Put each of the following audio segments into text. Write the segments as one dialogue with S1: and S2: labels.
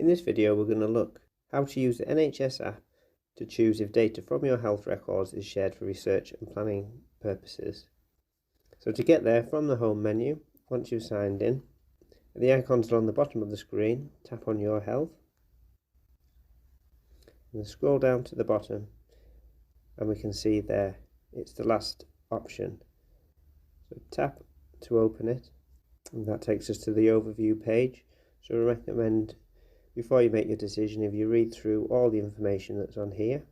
S1: In this video we're going to look how to use the NHS app to choose if data from your health records is shared for research and planning purposes. So to get there, from the home menu, once you've signed in, the icons are on the bottom of the screen, tap on your health and scroll down to the bottom and we can see there it's the last option. So tap to open it and that takes us to the overview page. So we recommend, before you make your decision, if you read through all the information that's on here.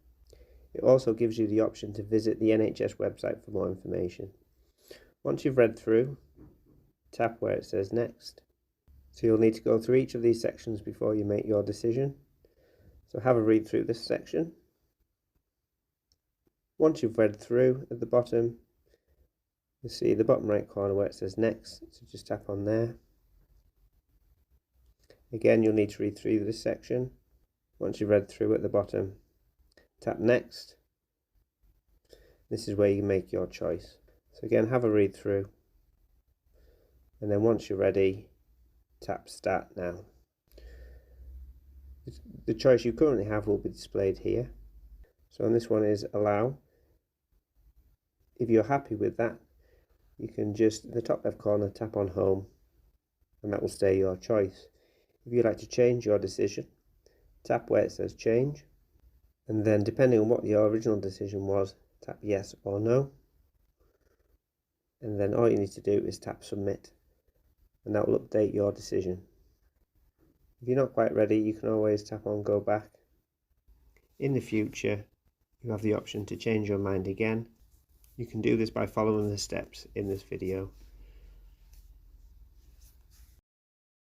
S1: It also gives you the option to visit the NHS website for more information. Once you've read through, tap where it says next. So you'll need to go through each of these sections before you make your decision. So have a read through this section. Once you've read through, at the bottom you'll see the bottom right corner where it says next, so just tap on there. Again, you'll need to read through this section. Once you've read through, at the bottom, tap next. This is where you make your choice. So again, have a read through, and then once you're ready, tap start now. The choice you currently have will be displayed here. So on this one is allow. If you're happy with that, you can just, in the top left corner, tap on home, and that will stay your choice. If you'd like to change your decision, tap where it says change, and then depending on what your original decision was, tap yes or no, and then all you need to do is tap submit, and that will update your decision. If you're not quite ready, you can always tap on go back. In the future, you have the option to change your mind again. You can do this by following the steps in this video.